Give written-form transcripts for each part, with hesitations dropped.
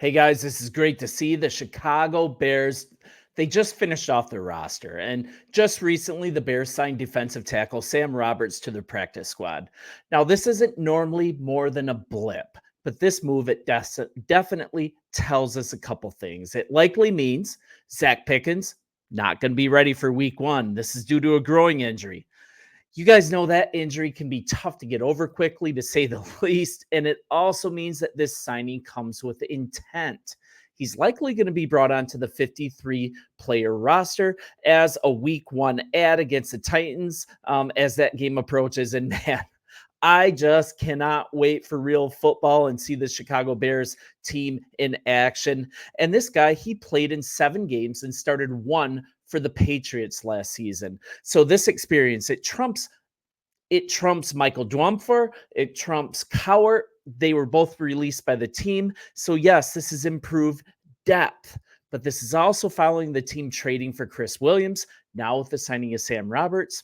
Hey guys, this is great to see. The Chicago Bears, they just finished off their roster. And just recently, the Bears signed defensive tackle Sam Roberts to their practice squad. Now, this isn't normally more than a blip, but this move, definitely tells us a couple things. It likely means Zach Pickens not going to be ready for week one. This is due to a growing injury. You guys know that injury can be tough to get over quickly, to say the least. And it also means that this signing comes with intent. He's likely going to be brought onto the 53 player roster as a week one ad against the Titans as that game approaches. And man, I just cannot wait for real football and see the Chicago Bears team in action. And this guy, he played in 7 games and started 1 for the Patriots last season. So this experience, it trumps Michael Dwumfer, it trumps Cowart. They were both released by the team. So yes, this is improved depth, but this is also following the team trading for Chris Williams. Now with the signing of Sam Roberts,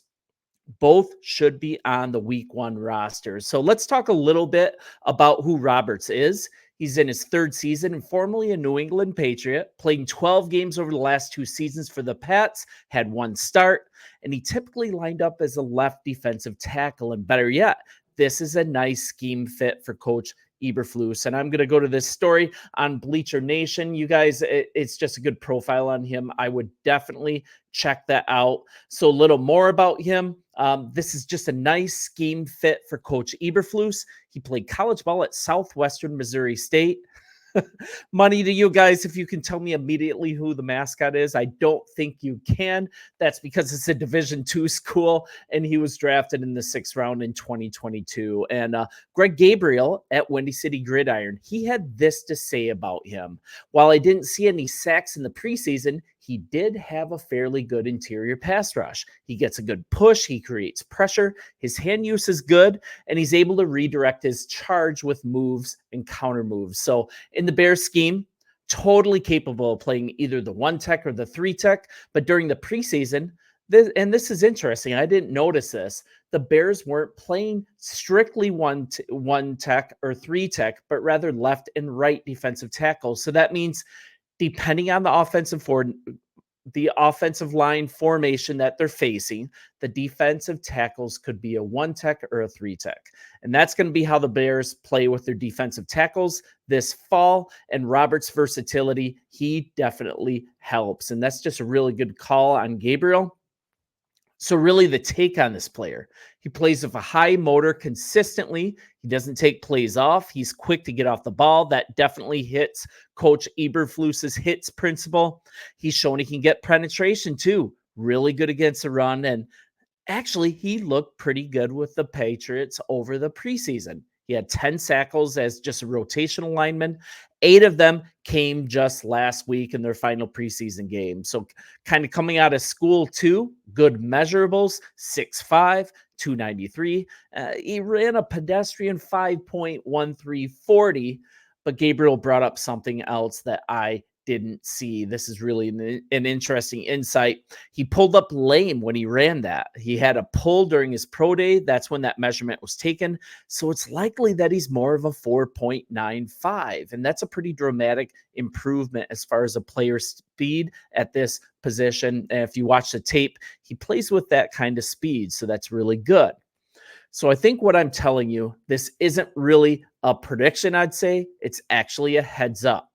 both should be on the week one roster. So let's talk a little bit about who Roberts is. He's in his 3rd season and formerly a New England Patriot, playing 12 games over the last 2 seasons for the Pats, had 1 start, and he typically lined up as a left defensive tackle. And better yet, this is a nice scheme fit for Coach Eberflus. And I'm going to go to this story on Bleacher Nation. You guys, it's just a good profile on him. I would definitely check that out. So a little more about him. This is just a nice scheme fit for Coach Eberflus. He played college ball at Southwestern Missouri State. Money to you guys if you can tell me immediately who the mascot is. I don't think you can. That's because it's a Division II school, and he was drafted in the 6th round in 2022. And Greg Gabriel at Windy City Gridiron, he had this to say about him. While I didn't see any sacks in the preseason, he did have a fairly good interior pass rush. He gets a good push. He creates pressure. His hand use is good, and he's able to redirect his charge with moves and counter moves. So in the Bears scheme, totally capable of playing either the 1 tech or the 3 tech. But during the preseason, this is interesting, I didn't notice this, the Bears weren't playing strictly 1 tech or 3 tech, but rather left and right defensive tackles. So that means depending on the offensive line formation that they're facing, the defensive tackles could be a 1 tech or a 3 tech. And that's going to be how the Bears play with their defensive tackles this fall. And Roberts' versatility, he definitely helps. And that's just a really good call on Gabriel. So really the take on this player, he plays with a high motor consistently. He doesn't take plays off. He's quick to get off the ball. That definitely hits Coach Eberflus's hits principle. He's shown he can get penetration too. Really good against the run. And actually, he looked pretty good with the Patriots over the preseason. He had 10 sackles as just a rotational lineman. 8 of them came just last week in their final preseason game. So kind of coming out of school too, good measurables, 6'5", 293. He ran a pedestrian 5.1340, but Gabriel brought up something else that I didn't see. This is really an interesting insight. He pulled up lame when he ran that. He had a pull during his pro day. That's when that measurement was taken. So it's likely that he's more of a 4.95. And that's a pretty dramatic improvement as far as a player's speed at this position. And if you watch the tape, he plays with that kind of speed. So that's really good. So I think what I'm telling you, this isn't really a prediction, I'd say. It's actually a heads up.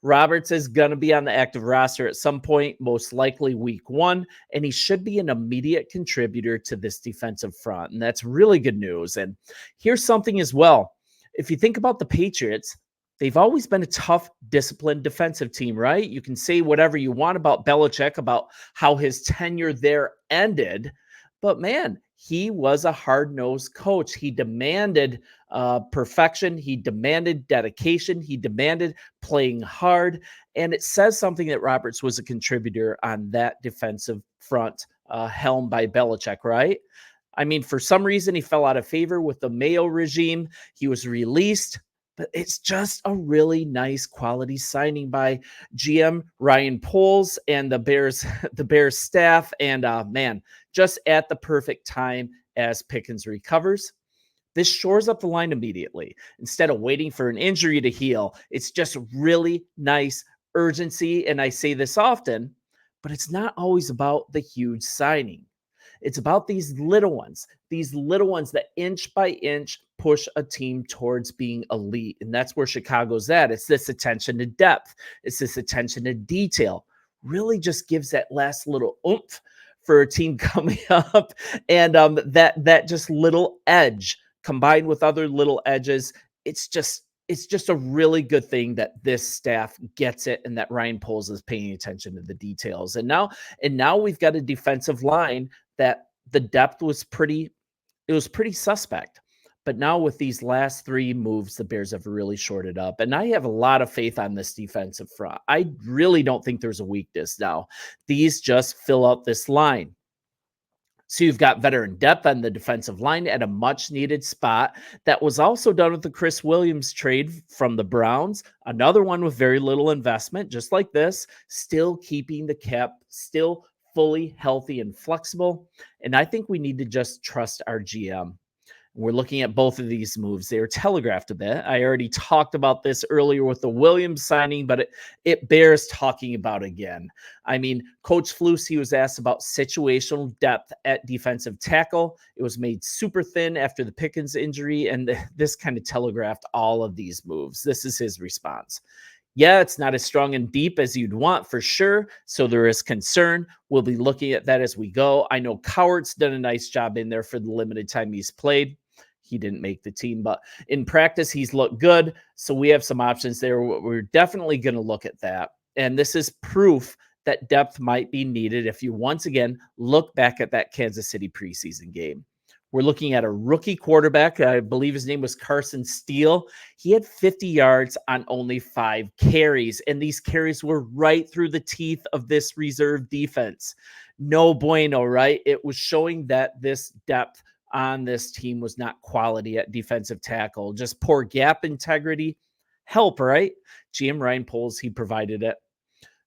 Roberts is going to be on the active roster at some point, most likely week 1, and he should be an immediate contributor to this defensive front. And that's really good news. And here's something as well. If you think about the Patriots, they've always been a tough, disciplined defensive team, right? You can say whatever you want about Belichick, about how his tenure there ended, but man, he was a hard-nosed coach. He demanded perfection. He demanded dedication. He demanded playing hard. And it says something that Roberts was a contributor on that defensive front helmed by Belichick, right? I mean, for some reason, he fell out of favor with the Mayo regime. He was released. But it's just a really nice quality signing by GM Ryan Poles and the Bears staff. And man, just at the perfect time as Pickens recovers. This shores up the line immediately. Instead of waiting for an injury to heal, it's just really nice urgency. And I say this often, but it's not always about the huge signing. It's about these little ones that inch by inch push a team towards being elite. And that's where Chicago's at. It's this attention to depth, it's this attention to detail. Really just gives that last little oomph for a team coming up. And that just little edge combined with other little edges, it's just a really good thing that this staff gets it and that Ryan Poles is paying attention to the details. And now we've got a defensive line that the depth was pretty suspect. But now with these last three moves, the Bears have really shorted up. And I have a lot of faith on this defensive front. I really don't think there's a weakness now. These just fill out this line. So you've got veteran depth on the defensive line at a much needed spot. That was also done with the Chris Williams trade from the Browns. Another one with very little investment, just like this, still keeping the cap, still fully healthy and flexible. And I think we need to just trust our GM. We're looking at both of these moves. They are telegraphed a bit. I already talked about this earlier with the Williams signing, but it bears talking about again. I mean, Coach Flus, he was asked about situational depth at defensive tackle. It was made super thin after the Pickens injury, and this kind of telegraphed all of these moves. This is his response. Yeah, it's not as strong and deep as you'd want for sure. So there is concern. We'll be looking at that as we go. I know Coward's done a nice job in there for the limited time he's played. He didn't make the team, but in practice, he's looked good. So we have some options there. We're definitely going to look at that. And this is proof that depth might be needed if you once again look back at that Kansas City preseason game. We're looking at a rookie quarterback. I believe his name was Carson Steele. He had 50 yards on only 5 carries, and these carries were right through the teeth of this reserve defense. No bueno, right? It was showing that this depth on this team was not quality at defensive tackle, just poor gap integrity. Help, right? GM Ryan Poles, he provided it.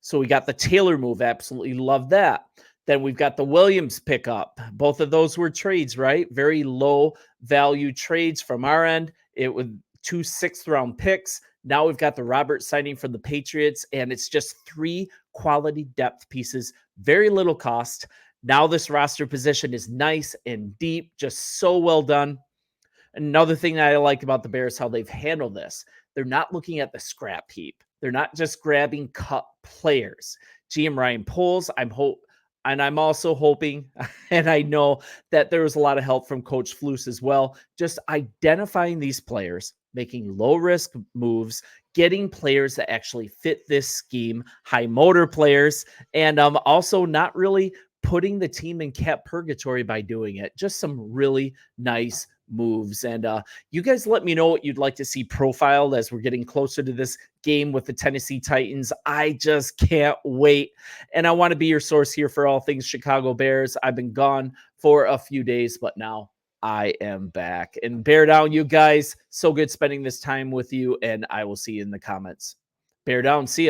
So we got the Taylor move. Absolutely love that. Then we've got the Williams pickup. Both of those were trades, right? Very low value trades from our end. It was 2 6th-round picks. Now we've got the Roberts signing from the Patriots, and it's just 3 quality depth pieces, very little cost. Now this roster position is nice and deep, just so well done. Another thing that I like about the Bears, how they've handled this. They're not looking at the scrap heap. They're not just grabbing cut players. GM Ryan Poles, I'm also hoping, and I know that there was a lot of help from Coach Flus as well, just identifying these players, making low-risk moves, getting players that actually fit this scheme, high motor players, and also not really putting the team in cap purgatory by doing it. Just some really nice moves. And you guys let me know what you'd like to see profiled as we're getting closer to this game with the Tennessee Titans. I just can't wait. And I want to be your source here for all things Chicago Bears. I've been gone for a few days, but now I am back. And bear down, you guys. So good spending this time with you, and I will see you in the comments. Bear down. See ya.